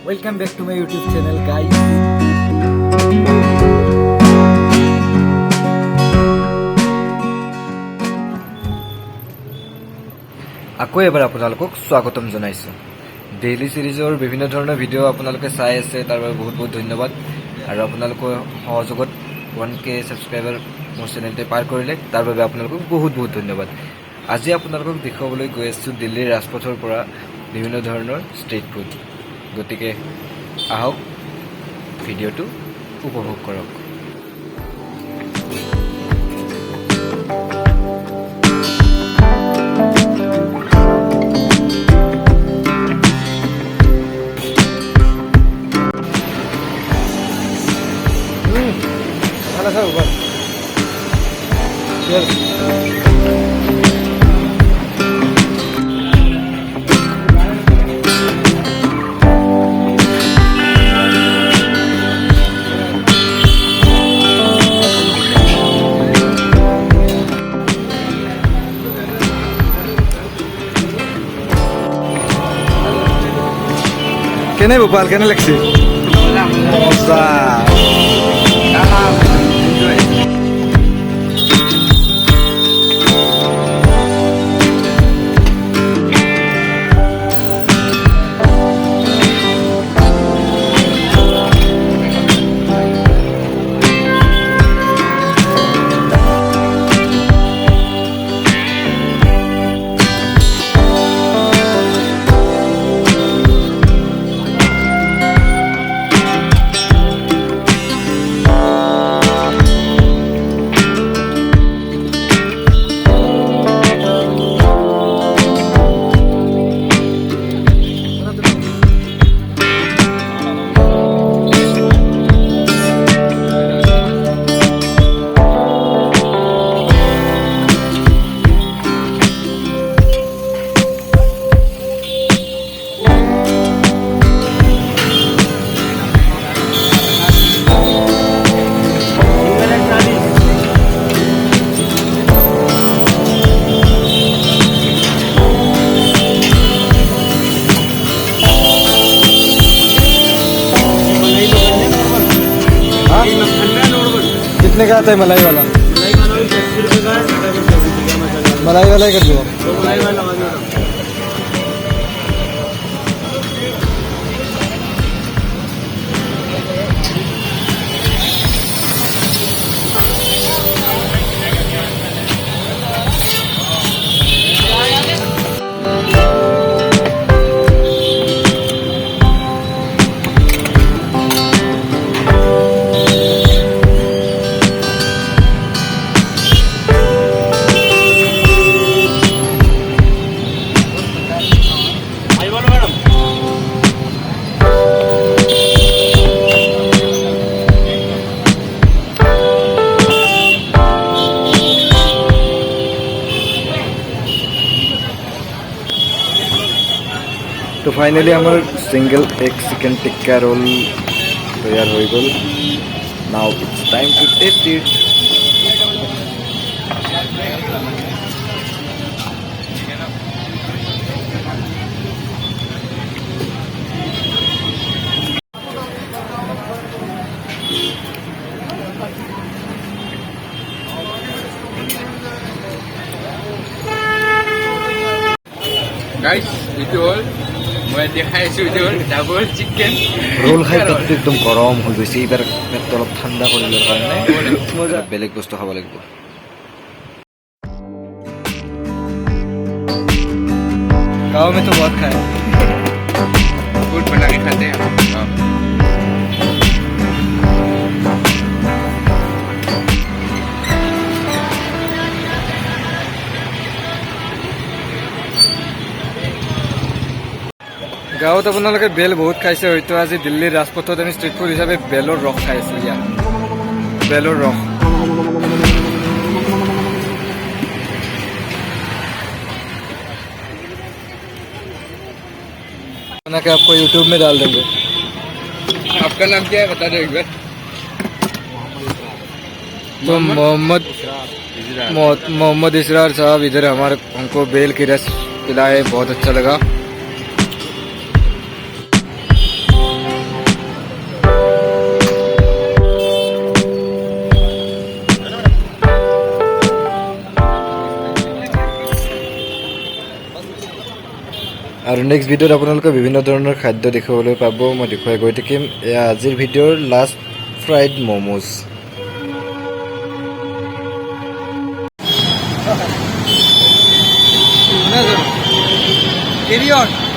Welcome back to my YouTube channel, guys. আকৌ এবাৰ আপোনালোকক স্বাগতম জনাইছো। ডেইলি সিৰিজৰ বিভিন্ন ধৰণৰ ভিডিঅ' আপোনালোকে চাই আছে, তাৰ বাবে বহুত বহুত ধন্যবাদ। আৰু আপোনালোকৰ সহযোগত 1K সাবস্ক্ৰাইবাৰ মোৰ চেনেলটো পাৰ কৰিলে, তাৰ বাবে আপোনালোকক বহুত বহুত ধন্যবাদ। আজি আপোনালোকক দেখাবলৈ গৈ আছো দিল্লীৰ ৰাজপথৰ পৰা বিভিন্ন ধৰণৰ ষ্ট্ৰীট ফুড। গতিকে আহক ভিডিঅ'টো উপভোগ কৰক। Halo sahabat. Cheers. Kene Bupal, kene Lexi. Moza. कितने का आता है मलाई वाला? मलाई वाला ही कर दो। तो फाइनली हमार सिंगल एक चिकन टिक्का रोल तैयार हो गल। Now it's time to test it. Guys, itu all. Mau deखाইছো itu ডাবল চিকেন रोल খাই পেটটো একদম গৰম হৈ গৈছে। এইবাৰ পেটটো অলপ ঠাণ্ডা কৰিবৰ কাৰণে মজা বেলেগ বস্তু খাব লাগিব। गाँव में तो बहुत खाया। फूड बना के खाते हैं। গাঁৱত আপোনালোকে বেল বহুত খাইছে হয়তো। আজি দিল্লীৰ ৰাজপথত আমি ষ্ট্ৰীট ফুড হিচাপে বেলৰ ৰস খাই আছো। ইয়াত বেলৰ ৰস बना के आपको यूट्यूब में डाल देंगे। आपका नाम क्या है बता दो एक बार। तो मोहम्मद इसरार साहब इधर हमको बेल की रस पिलाए, बहुत अच्छा लगा। আৰু নেক্সট ভিডিঅ'ত আপোনালোকে বিভিন্ন ধৰণৰ খাদ্য দেখিবলৈ পাব মই দেখুৱাই গৈ থাকিম এয়া আজিৰ ভিডিঅ'ৰ last fried momos Carry on.